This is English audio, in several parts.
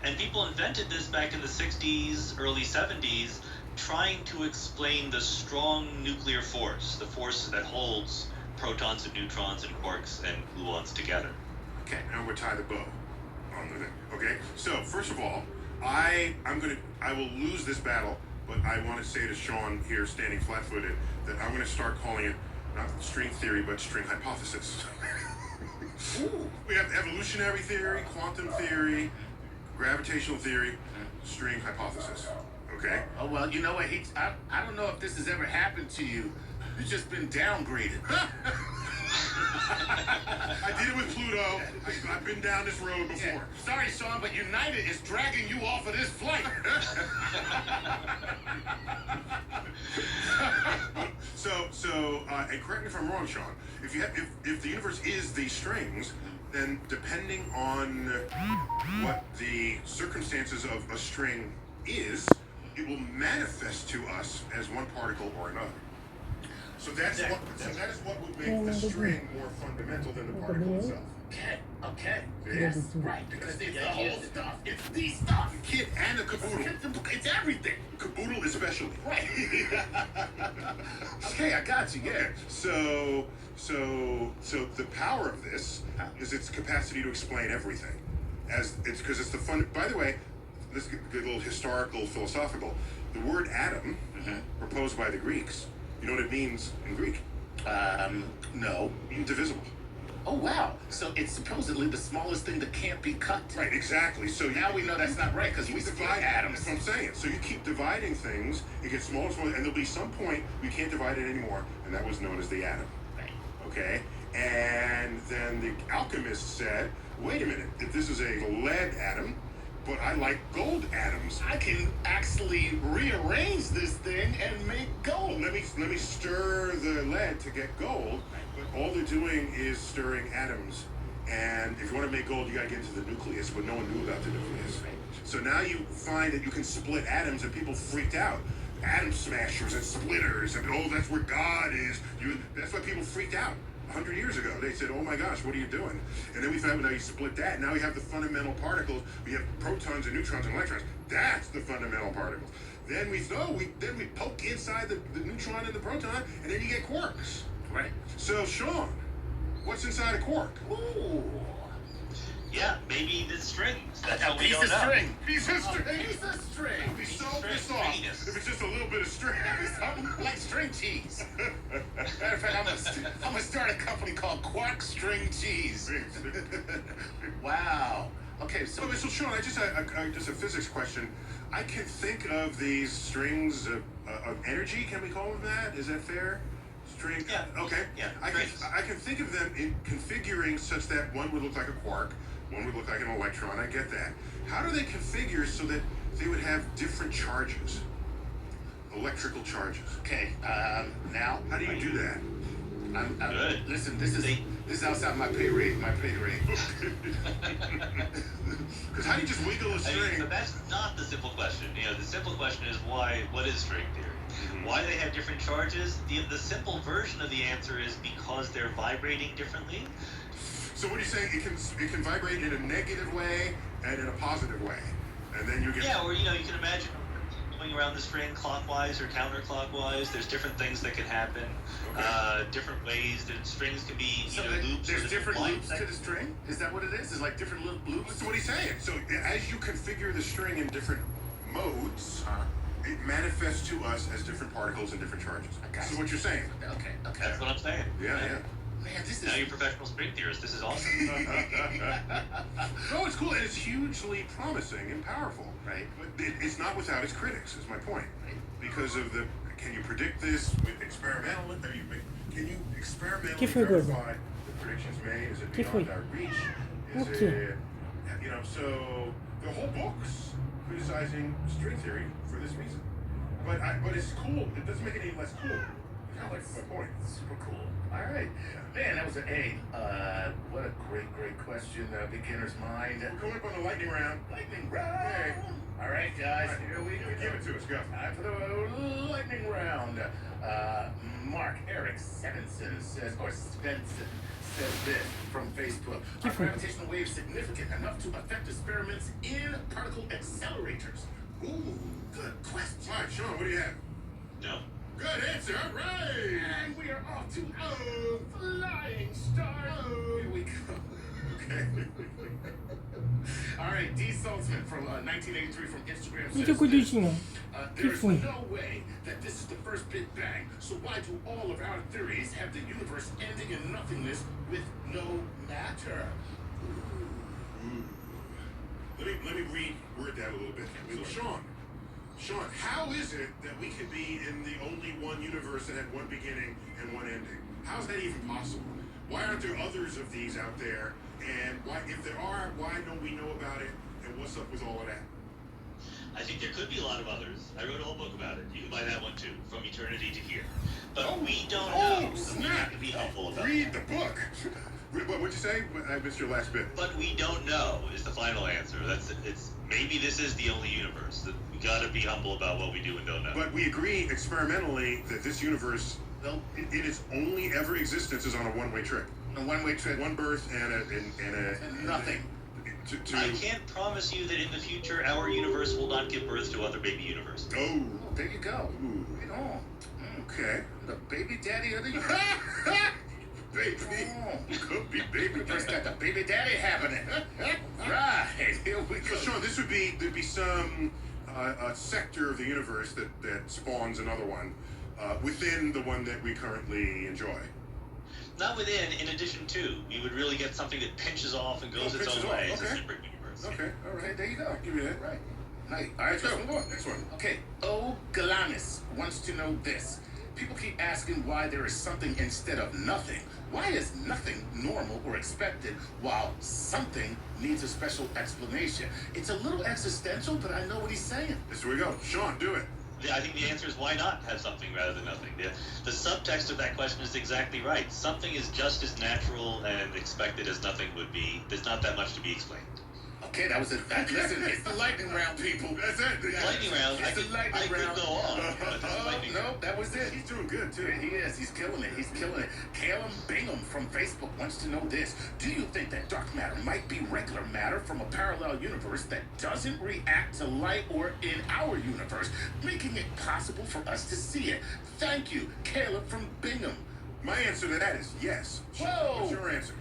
And people invented this back in the 60s, early 70s, trying to explain the strong nuclear force, the force that holds protons and neutrons and quarks and gluons together. Okay, now we'll tie the bow on the thing. Okay, so first of all, I will lose this battle, but I want to say to Sean here, standing flat-footed, that I'm going to start calling it not string theory, but string hypothesis. Ooh. We have evolutionary theory, quantum theory, gravitational theory, string hypothesis. Okay. Oh well, you know what? I don't know if this has ever happened to you. You've just been downgraded. I did it with Pluto. I've been down this road before. Yeah. Sorry, Sean, but United is dragging you off of this flight. And correct me if I'm wrong, Sean. If the universe is these strings, then depending on what the circumstances of a string is, it will manifest to us as one particle or another. So that is what would make the string more fundamental than the particle itself. Okay. Yes. Right, because it's the whole stuff. It's the stuff. Kit and the caboodle. It's everything. Caboodle especially. Right. Okay, I got you. Yeah. So the power of this is its capacity to explain everything. As it's because it's the fun. By the way, let's get a little historical, philosophical. The word atom, proposed by the Greeks. You know what it means in Greek? No. Indivisible. Oh wow! So it's supposedly the smallest thing that can't be cut. Right, exactly. So now we know that's not right because we divide atoms. That's what I'm saying. So you keep dividing things, it gets smaller and smaller, and there'll be some point we can't divide it anymore, and that was known as the atom. Right. Okay? And then the alchemist said, wait a minute, if this is a lead atom, but I like gold atoms. I can actually rearrange this thing and make gold. Let me stir the lead to get gold. But all they're doing is stirring atoms. And if you want to make gold, you got to get into the nucleus, but no one knew about the nucleus. So now you find that you can split atoms, and people freaked out. Atom smashers and splitters, and that's where God is. That's why people freaked out. 100 years ago, they said, oh my gosh, what are you doing? And then we found out you split that. Now we have the fundamental particles. We have protons and neutrons and electrons. That's the fundamental particles. Then we poke inside the neutron and the proton, and then you get quarks. Right. So, Sean, what's inside a quark? Ooh. Yeah, maybe the strings. That's A how we piece don't of know. string. Piece of string. Piece of string. I'd be so pissed off if it's just a little bit of string. Something like string cheese. Matter of fact, I'm gonna start a company called Quark String Cheese. Wow. Okay, so Sean, I just a physics question. I can think of these strings of energy. Can we call them that? Is that fair? String. Yeah. Okay. Yeah. I can think of them in configuring such that one would look like a quark, one would look like an electron. I get that. How do they configure so that they would have different charges, electrical charges? okay. Now How do you do that? I'm Good. Listen, this is outside my pay rate. Because how do you just wiggle a string? But that's not the simple question. The simple question is why? What is string theory? Why they have different charges? The simple version of the answer is because they're vibrating differently. So what are you saying? It can vibrate in a negative way and in a positive way, and then you get. Yeah, or you can imagine going around the string clockwise or counterclockwise. There's different things that can happen. Okay. Different ways. The strings can be So loops. there's or different lines. loops to the string? Is that what it is? It's like different loops? That's what he's saying. So as you configure the string in different modes, it manifests to us as different particles and different charges. I got So you. what you're saying? Okay. That's what I'm saying. Yeah. Man, this Now is... you're a professional string theorist. This is awesome. No, it's cool, and it's hugely promising and powerful. Right. But it's not without its critics, is my point. Right. Because of can you predict this with experimental? Can you experimentally Que foi, gordo? verify the predictions made? Is it Que beyond foi? our reach? Is O quê? it, so the whole book's criticizing string theory for this reason. But it's cool. It doesn't make it any less cool. No, it's My point. super cool. All right. Man, that was an A. What a great question. Beginner's mind. We're coming up on the lightning round. Lightning round. Hey. All right, guys, here we go. Give it to us, go. Time for the lightning round. Mark Eric Svensson says, says this from Facebook. Are gravitational waves significant enough to affect experiments in particle accelerators? Ooh, good question. All right, Sean, what do you have? No. Good answer. All right. And we are off to a flying start. Here we go. Okay. All right, D. Saltzman from 1983 from Instagram says this. There is no way that this is the first Big Bang, so why do all of our theories have the universe ending in nothingness with no matter? Let me reword that a little bit. So, Sean, how is it that we can be in the only one universe that had one beginning and one ending? How is that even possible? Why aren't there others of these out there? And why, if there are, why don't we know about it? And what's up with all of that? I think there could be a lot of others. I wrote a whole book about it. You can buy that one too, From Eternity to Here. But we don't know. So we have to be helpful about Read the book. What'd you say? I missed your last bit. But we don't know is the final answer. It's maybe this is the only universe. We gotta be humble about what we do and don't know. But we agree experimentally that this universe, in its only ever existence, is on a one-way trip. A one-way trip. One birth and Nothing. I can't promise you that in the future our universe will not give birth to other baby universes. Oh, There you go. Ooh. Right on. okay. The baby daddy of the universe. Baby, could be baby. First got the baby daddy happening. Right, here we So, go. Sean, there'd be some a sector of the universe that spawns another one within the one that we currently enjoy. Not within, in addition to. You would really get something that pinches off and goes its pinches own off, way. It's a okay. separate universe. Okay, all Okay, right. there you go. I'll give you that. Right. Nice. All right, Let's go. let's move on. Next one. Okay, O. Galanis wants to know this. People keep asking why there is something instead of nothing. Why is nothing normal or expected while something needs a special explanation? It's a little existential, but I know what he's saying. Here we go. Sean, do it. I think the answer is why not have something rather than nothing. The subtext of that question is exactly right. Something is just as natural and expected as nothing would be. There's not that much to be explained. Okay, that was it. Listen, it's the lightning round, people. That's it. Lightning round. It's the lightning I could round. go on. But that's Oh, lightning no, round. that was it. He's doing good too. He is. He's killing it. He's killing it. Caleb Bingham from Facebook wants to know this. Do you think that dark matter might be regular matter from a parallel universe that doesn't react to light or in our universe, making it possible for us to see it? Thank you, Caleb from Bingham. My answer to that is yes. Whoa. What's your answer?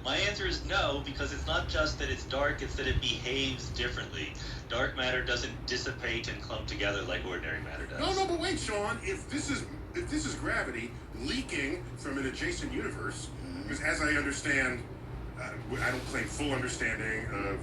My answer is no, because it's not just that it's dark, it's that it behaves differently. Dark matter doesn't dissipate and clump together like ordinary matter does. No, but wait, Sean. If this is gravity leaking from an adjacent universe, because as I understand, I don't claim full understanding of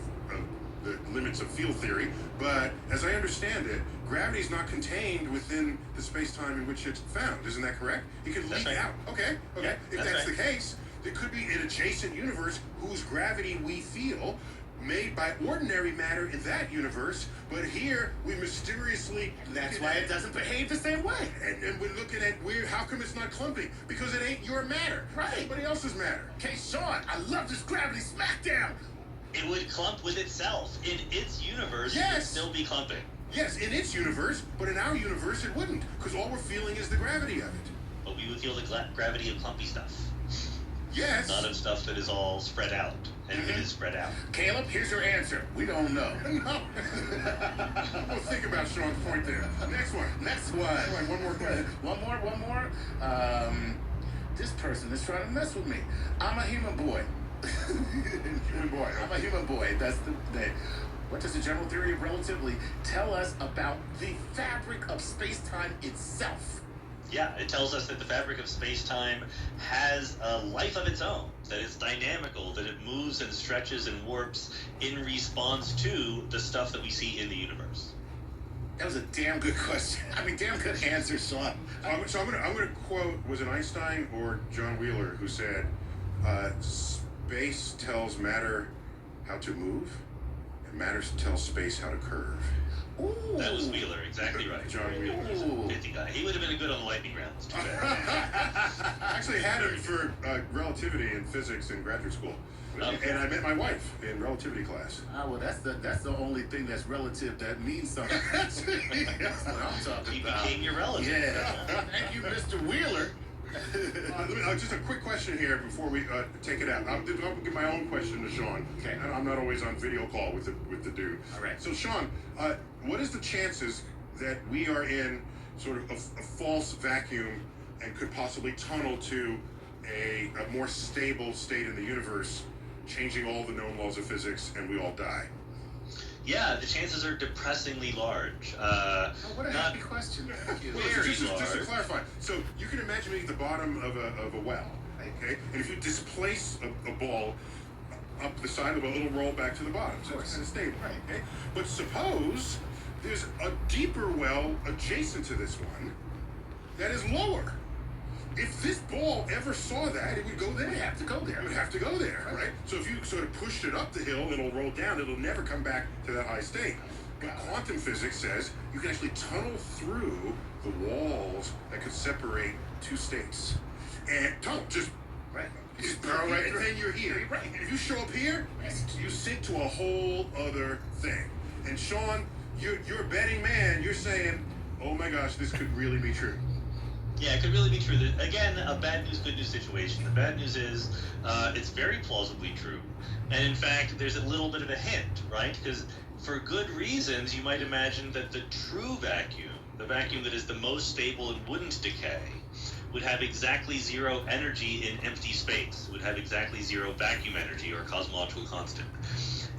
the limits of field theory, but as I understand it, gravity is not contained within the space-time in which it's found. Isn't that correct? It can That's leak right. out. Okay. Yeah, If that's that's right. the case, there could be an adjacent universe whose gravity we feel made by ordinary matter in that universe, but here we mysteriously That's why it doesn't behave the same way. and we're looking at how come it's not clumping? Because it ain't your matter. Right. It's somebody else's matter. Okay, Sean, I love this gravity smackdown. It would clump with itself. In its universe, it would Yes. still be clumping. Yes, in its universe, but in our universe it wouldn't, because all we're feeling is the gravity of it. But we would feel the gravity of clumpy stuff, Yes. not of stuff that is all spread out. And if it is spread out. Caleb, here's your answer. We don't know. No. Well, think about Sean's point there. Next one. Next one. One more question. One more. This person is trying to mess with me. I'm a human boy. Human boy. I'm a human boy. That's the what does the general theory of relativity tell us about the fabric of space-time itself? Yeah, it tells us that the fabric of space-time has a life of its own, that it's dynamical, that it moves and stretches and warps in response to the stuff that we see in the universe. That was a damn good question. I mean, damn good answer, Sean. So I'm gonna quote, was it Einstein or John Wheeler who said, space tells matter how to move, and matter tells space how to curve. Ooh. That was Wheeler, exactly right. John Wheeler. He's a 50 guy. He would have been good on the lightning rounds. Too bad. I actually had him for relativity in physics in graduate school. Okay. And I met my wife in relativity class. Well, that's the only thing that's relative that means something. That's what I'm talking He about. became your relative. Yeah. Thank you, Mr. Wheeler. Just a quick question here before we take it out. I'll give my own question to Sean. Okay. I'm not always on video call with the dude. All right. So Sean, what is the chances that we are in sort of a false vacuum and could possibly tunnel to a more stable state in the universe, changing all the known laws of physics, and we all die? Yeah, the chances are depressingly large. What a happy question. Thank you. Well, Very just to large. clarify, so you can imagine me at the bottom of a well, okay? And if you displace a ball up the side of the boat, it'll roll back to the bottom. So it's kind of stable, Right. okay? But suppose there's a deeper well adjacent to this one that is lower. If this ball ever saw that, it would go there. We have to go there. It would have to go there, right? So if you sort of pushed it up the hill, it'll roll down. It'll never come back to that high state. But quantum physics says you can actually tunnel through the walls that could separate two states. And tunnel, just Right. just burrow right through, and you're here. Right. And if you show up here, you sink to a whole other thing. And Sean, you're a betting man. You're saying, oh my gosh, this could really be true. Yeah, it could really be true. Again, a bad news, good news situation. The bad news is it's very plausibly true. And in fact, there's a little bit of a hint, right? Because for good reasons, you might imagine that the true vacuum, the vacuum that is the most stable and wouldn't decay, would have exactly zero energy in empty space, would have exactly zero vacuum energy or cosmological constant.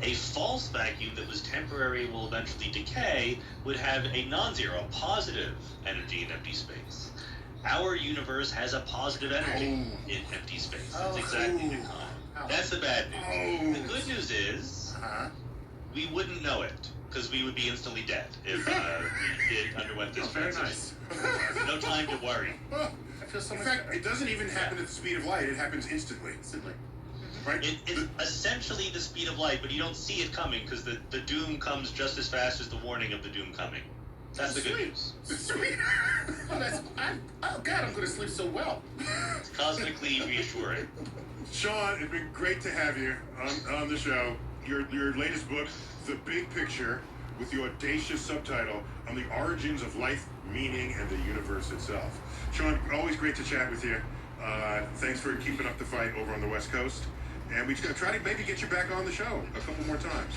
A false vacuum that was temporary and will eventually decay would have a non-zero, positive energy in empty space. Our universe has a positive energy in empty space. It's exactly the kind. That's the bad news. The good news is we wouldn't know it because we would be instantly dead if we underwent this Very transition. nice. No time to worry. I feel so In much fact, better. it doesn't even happen at the speed of light. It happens instantly, Instantly. right? It's essentially the speed of light, but you don't see it coming because the doom comes just as fast as the warning of the doom coming. That's the good news. Sweet. Oh, God, I'm going to sleep so well. It's cosmically reassuring. Sean, it's been great to have you on the show. Your latest book, The Big Picture, with the audacious subtitle on the origins of life, meaning, and the universe itself. Sean, always great to chat with you. Thanks for keeping up the fight over on the West Coast. And we're going to try to maybe get you back on the show a couple more times,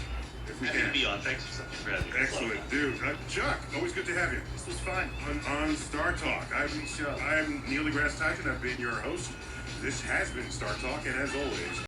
if we Happy to can. be on. Thanks for having me. Excellent, dude. Chuck, always good to have you This was fun. on Star Talk. Show. I'm Neil deGrasse Tyson. I've been your host. This has been Star Talk, and as always,